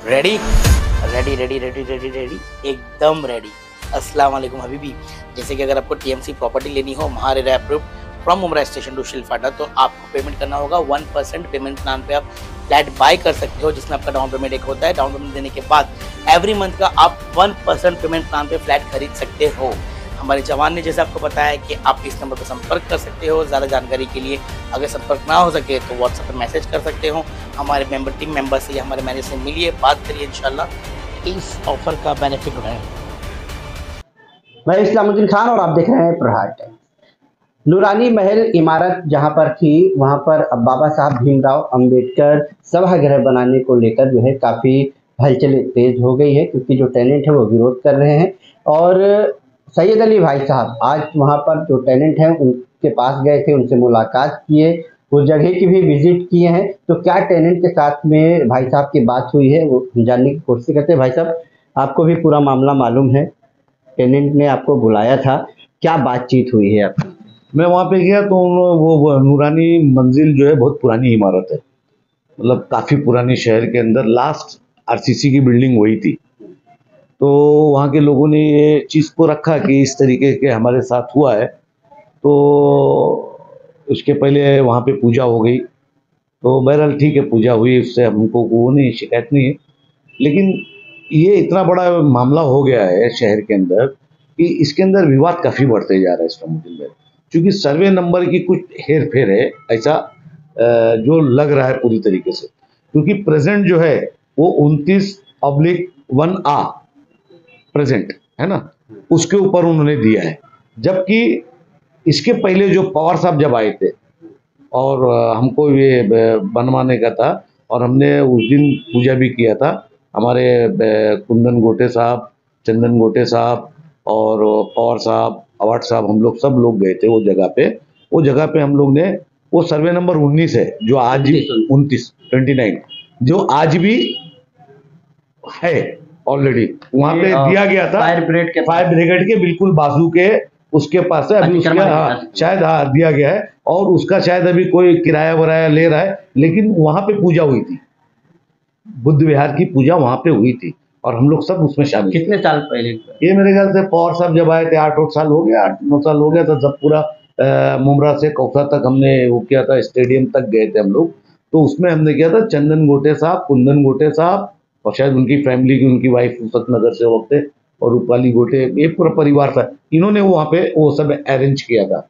Ready ready ready ready ready ready एकदम ready. अस्सलाम वालेकुम हबीबी। जैसे कि अगर आपको टीएमसी प्रॉपर्टी लेनी हो MahaRERA approved from Mumbra station to Shilphata, तो आपको पेमेंट करना होगा 1% पेमेंट प्लान पे आप फ्लैट बाय कर सकते हो, जिसमें आपका डाउन पेमेंट एक होता है। डाउन पेमेंट देने के बाद एवरी मंथ का आप 1% पेमेंट प्लान पे फ्लैट खरीद सकते हो। हमारे जवान ने जैसे आपको बताया कि आप इस नंबर पर संपर्क कर सकते हो। ज़्यादा जानकारी के लिए अगर संपर्क ना हो सके तो व्हाट्सएप पर मैसेज कर सकते हो। हमारे टीम मेंबर से या हमारे मैनेजर से मिलिए, बात करिए, इंशाल्लाह इस ऑफर का बेनिफिट उठाएं। मैं इस्लामुद्दीन खान और आप देख रहे हैं प्रहार टाइम्स। नूरानी महल इमारत जहां पर थी वहां पर अब बाबा साहब भीमराव अंबेडकर सभागृह बनाने को लेकर जो है काफ़ी हलचल तेज हो गई है, क्योंकि जो टेनेंट है वो विरोध कर रहे हैं। और सैयद अली भाई साहब आज वहां पर जो टेनेंट हैं उनके पास गए थे, उनसे मुलाकात किए, उस जगह की भी विजिट किए हैं। तो क्या टेनेंट के साथ में भाई साहब की बात हुई है वो जानने की कोशिश करते हैं। भाई साहब, आपको भी पूरा मामला मालूम है, टेनेंट ने आपको बुलाया था, क्या बातचीत हुई है आपकी? मैं वहाँ पे गया तो वो नूरानी मंजिल जो है बहुत पुरानी इमारत है, मतलब काफ़ी पुरानी, शहर के अंदर लास्ट आरसीसी की बिल्डिंग वही थी। तो वहाँ के लोगों ने ये चीज़ को रखा कि इस तरीके के हमारे साथ हुआ है, तो उसके पहले वहाँ पे पूजा हो गई। तो बहरहाल ठीक है, पूजा हुई, उससे हमको वो नहीं, शिकायत नहीं है। लेकिन ये इतना बड़ा मामला हो गया है शहर के अंदर कि इसके अंदर विवाद काफ़ी बढ़ते जा रहा है इस्लामुद्दीन में, क्योंकि सर्वे नंबर की कुछ हेर फेर है, ऐसा जो लग रहा है पूरी तरीके से। क्योंकि प्रेजेंट जो है वो 29/1A प्रेजेंट है ना, उसके ऊपर उन्होंने दिया है। जबकि इसके पहले जो पवार साहब जब आए थे और हमको ये बनवाने का था, और हमने उस दिन पूजा भी किया था, हमारे कुंदन गोटे साहब, चंदन गोटे साहब और पवार साहब, अवार्ड साहब, हम लोग सब लोग गए थे वो जगह पे। वो जगह पे हम लोग ने वो सर्वे नंबर 19 है जो आज भी 29 जो आज भी है ऑलरेडी वहाँ पे दिया गया था, फायर ब्रिगेड के बिल्कुल बाजू के उसके पास है। अभी उसका शायद दिया गया है, और उसका शायद अभी कोई किराया वराया ले रहा है। लेकिन वहाँ पे पूजा हुई थी, बुद्ध विहार की पूजा वहाँ पे हुई थी, और हम लोग सब उसमें शामिल। कितने साल पहले? ये मेरे ख्याल से पवार साहब जब आए थे 8 साल हो गया, 8-9 साल हो गया था। जब पूरा मुमरा से कौसा तक हमने वो किया था, स्टेडियम तक गए थे हम लोग, तो उसमें हमने किया था चंदन गोटे साहब, कुंदन गोटे साहब, और शायद उनकी फैमिली की, उनकी वाइफ नगर से वक्त थे, और रूपाली गोटे, ये पूरा परिवार था। इन्होंने वहाँ पे वो सब अरेंज किया था।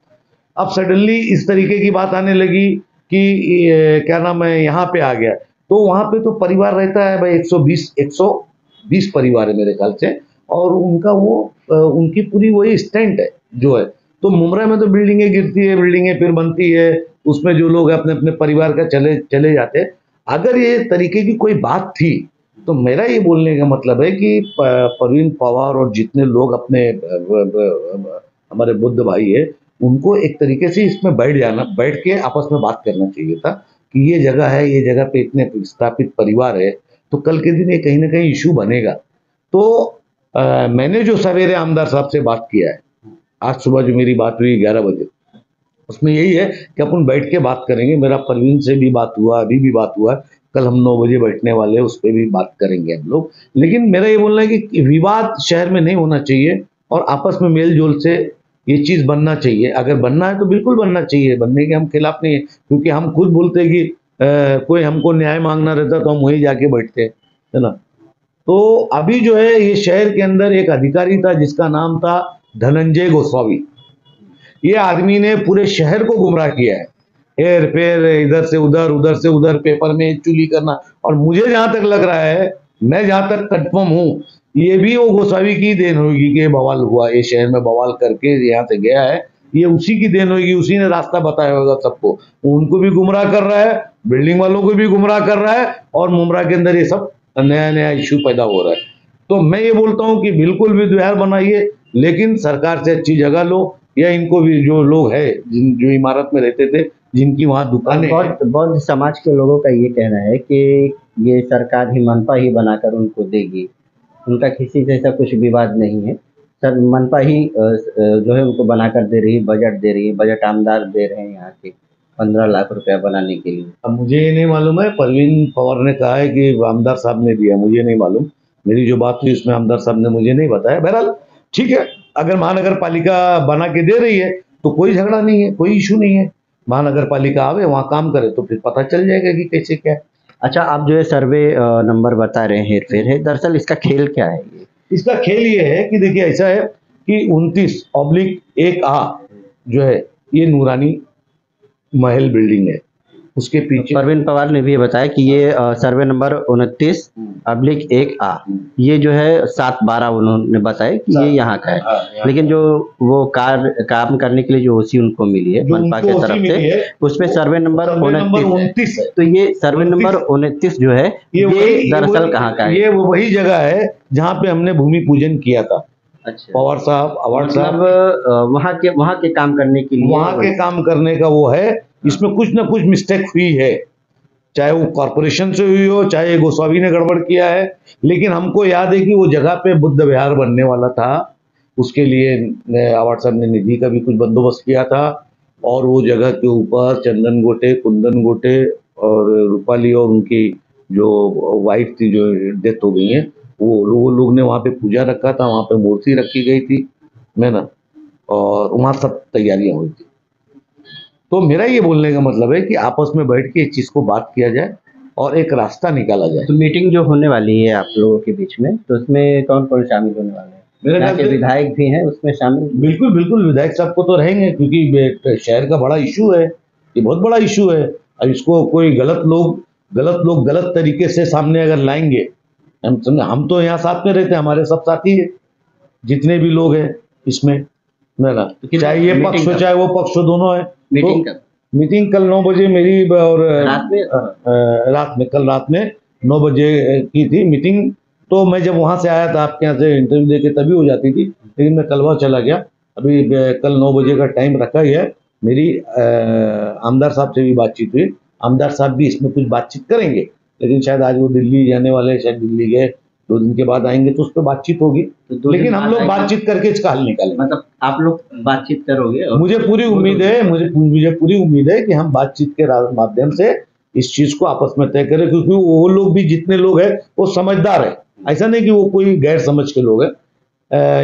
अब सडनली इस तरीके की बात आने लगी कि क्या नाम है, यहाँ पे आ गया। तो वहाँ पे तो परिवार रहता है भाई, 120 परिवार है मेरे ख्याल से, और उनका वो उनकी पूरी वही स्टैंड है जो है। तो मुमरा में तो बिल्डिंगें गिरती है, बिल्डिंगें फिर बनती है, उसमें जो लोग अपने अपने परिवार का चले जाते। अगर ये तरीके की कोई बात थी तो मेरा ये बोलने का मतलब है कि परवीन पवार और जितने लोग अपने हमारे बुद्ध भाई है, उनको एक तरीके से इसमें बैठ के आपस में बात करना चाहिए था कि ये जगह है, ये जगह पे इतने स्थापित परिवार है, तो कल के दिन ये कहीं ना कहीं इशू बनेगा। तो मैंने जो सवेरे आमदार साहब से बात किया है, आज सुबह जो मेरी बात हुई 11 बजे, उसमें यही है कि अपन बैठ के बात करेंगे। मेरा परवीन से भी बात हुआ, अभी भी बात हुआ, कल हम 9 बजे बैठने वाले हैं, उस पर भी बात करेंगे हम लोग। लेकिन मेरा ये बोलना है कि विवाद शहर में नहीं होना चाहिए, और आपस में मेल जोल से ये चीज़ बनना चाहिए। अगर बनना है तो बिल्कुल बनना चाहिए, बनने के हम खिलाफ नहीं है, क्योंकि हम खुद बोलते हैं कि कोई हमको न्याय मांगना रहता तो हम वहीं जाके बैठते हैं, है ना। तो अभी जो है ये शहर के अंदर एक अधिकारी था जिसका नाम था धनंजय गोस्वामी। ये आदमी ने पूरे शहर को गुमराह किया है, हेर फेर, इधर से उधर, उधर से उधर, पेपर में चुली करना। और मुझे जहां तक लग रहा है, मैं जहां तक कंफर्म हूँ, ये भी वो गोसावी की देन होगी कि बवाल हुआ, ये शहर में बवाल करके यहाँ से गया है, ये उसी की देन होगी, उसी ने रास्ता बताया होगा सबको। उनको भी गुमराह कर रहा है, बिल्डिंग वालों को भी गुमराह कर रहा है, और मुमरा के अंदर ये सब नया नया इशू पैदा हो रहा है। तो मैं ये बोलता हूँ कि बिल्कुल भी द्वार बनाइए, लेकिन सरकार से अच्छी जगह लो, या इनको भी जो लोग है जो इमारत में रहते थे, जिनकी वहाँ दुकानें, बौद्ध समाज के लोगों का ये कहना है कि ये सरकार ही मनपा ही बनाकर उनको देगी, उनका किसी से ऐसा कुछ विवाद नहीं है। सर, मनपा ही जो है उनको बनाकर दे रही है, बजट दे रही है, बजट आमदार दे रहे हैं यहाँ के। 15 लाख रुपया बनाने के लिए? अब मुझे ये नहीं मालूम है, परवीन पवार ने कहा है कि आमदार साहब ने दिया, मुझे नहीं मालूम। मेरी जो बात हुई उसमें आमदार साहब ने मुझे नहीं बताया। बहरहाल ठीक है, अगर महानगर पालिका बना के दे रही है तो कोई झगड़ा नहीं है, कोई इशू नहीं है। महानगर पालिका आवे वहाँ काम करे तो फिर पता चल जाएगा कि कैसे क्या है। अच्छा, आप जो है सर्वे नंबर बता रहे हैं हेरफेर है, दरअसल इसका खेल क्या है ये? इसका खेल ये है कि देखिए ऐसा है कि 29/1A जो है ये नूरानी महल बिल्डिंग है, उसके पीछे परवीन पवार ने भी ये बताया कि ये सर्वे नंबर 29/1A ये जो है 7/12 उन्होंने बताया कि ये यहाँ का है। लेकिन जो वो काम करने के लिए जो ओसी उनको मिली है मनपा के तरफ से, उसमें सर्वे नंबर 29 है। तो ये सर्वे नंबर 29 जो है ये दरअसल कहाँ का है? ये वो वही जगह है जहाँ पे हमने भूमि पूजन किया था। अच्छा, पवार साहब, अवार्ड साहब, वहाँ के काम करने के लिए, वहाँ के काम करने का वो है। इसमें कुछ ना कुछ मिस्टेक हुई है, चाहे वो कॉरपोरेशन से हुई हो, चाहे गोस्वामी ने गड़बड़ किया है। लेकिन हमको याद है कि वो जगह पे बुद्ध विहार बनने वाला था, उसके लिए अवार्ड साहब ने निधि का भी कुछ बंदोबस्त किया था। और वो जगह के ऊपर चंदन गोटे, कुंदन गोटे और रूपाली और उनकी जो वाइफ थी जो डेथ हो गई है, वो लोग ने वहाँ पे पूजा रखा था, वहाँ पे मूर्ति रखी गई थी, मैं ना, और वहाँ सब तैयारियां हुई थी। तो मेरा ये बोलने का मतलब है कि आपस में बैठ के इस चीज़ को बात किया जाए और एक रास्ता निकाला जाए। तो मीटिंग जो होने वाली है आप लोगों के बीच में, तो उसमें कौन कौन शामिल होने वाले हैं? मेरे यहाँ ख्याल के से विधायक भी हैं उसमें शामिल? बिल्कुल बिल्कुल विधायक साहब को तो रहेंगे, क्योंकि शहर का बड़ा इशू है, ये बहुत बड़ा इशू है। और इसको कोई गलत लोग गलत तरीके से सामने अगर लाएंगे, हम तो यहाँ साथ में रहते हैं, हमारे सब साथी है जितने भी लोग हैं इसमें, ना, चाहे ये पक्ष हो चाहे वो पक्ष हो, दोनों है। मीटिंग कल 9 बजे मेरी, और कल रात में 9 बजे की थी मीटिंग। तो मैं जब वहाँ से आया था आपके यहाँ से इंटरव्यू देके तभी हो जाती थी, लेकिन मैं कल वहाँ चला गया। अभी कल 9 बजे का टाइम रखा ही है। मेरी आमदार साहब से भी बातचीत हुई, आमदार साहब भी इसमें कुछ बातचीत करेंगे, लेकिन शायद आज वो दिल्ली जाने वाले, शायद दिल्ली गए, 2 दिन के बाद आएंगे तो उस पर बातचीत होगी। तो लेकिन हम लोग बातचीत करके इसका हल निकालेंगे। मतलब आप लोग बातचीत करोगे? मुझे पूरी उम्मीद है कि हम बातचीत के माध्यम से इस चीज को आपस में तय करें, क्योंकि वो लोग भी, जितने लोग हैं वो समझदार है, ऐसा नहीं कि वो कोई गैर समझ के लोग हैं।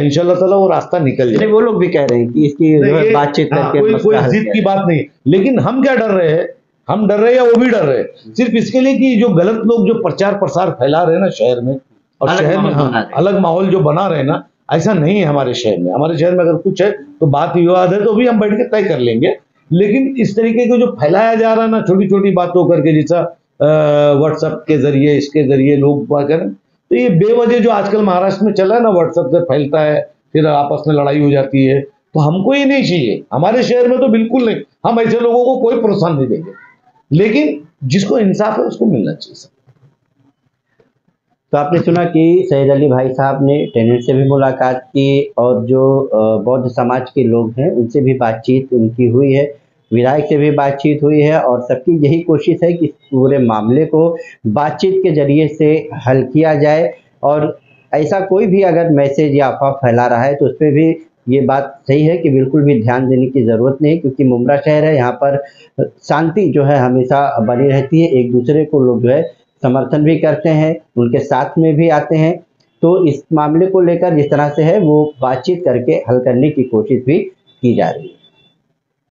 इंशाल्लाह ताला वो रास्ता निकल जाए। वो लोग भी कह रहे हैं कि इसकी बातचीत करके कोई जिद की बात नहीं। लेकिन हम क्या डर रहे हैं, हम डर रहे हैं या वो भी डर रहे हैं सिर्फ इसके लिए कि जो गलत लोग जो प्रचार प्रसार फैला रहे हैं ना शहर में, और शहर में अलग माहौल जो बना रहे हैं ना, ऐसा नहीं है हमारे शहर में। हमारे शहर में अगर कुछ है तो बात विवाद है तो भी हम बैठ के तय कर लेंगे। लेकिन इस तरीके को जो फैलाया जा रहा है ना, छोटी छोटी बातों करके, जैसा व्हाट्सएप के जरिए, इसके जरिए लोग बात करें, तो ये बेवजह जो आजकल महाराष्ट्र में चला है ना, व्हाट्सएप से फैलता है, फिर आपस में लड़ाई हो जाती है। तो हमको ये नहीं चाहिए, हमारे शहर में तो बिल्कुल नहीं। हम ऐसे लोगों को कोई प्रोत्साहन नहीं देंगे, लेकिन जिसको इंसाफ है उसको मिलना चाहिए। तो आपने सुना कि सैयद अली भाई साहब ने टेनेंट से भी मुलाकात की, और जो बौद्ध समाज के लोग हैं उनसे भी बातचीत उनकी हुई है, विधायक से भी बातचीत हुई है, और सबकी यही कोशिश है कि पूरे मामले को बातचीत के जरिए से हल किया जाए। और ऐसा कोई भी अगर मैसेज या अफवाह फैला रहा है तो उस पर भी ये बात सही है कि बिल्कुल भी ध्यान देने की ज़रूरत नहीं, क्योंकि मुमरा शहर है, यहाँ पर शांति जो है हमेशा बनी रहती है। एक दूसरे को लोग जो है समर्थन भी करते हैं, उनके साथ में भी आते हैं। तो इस मामले को लेकर जिस तरह से है वो बातचीत करके हल करने की कोशिश भी की जा रही है।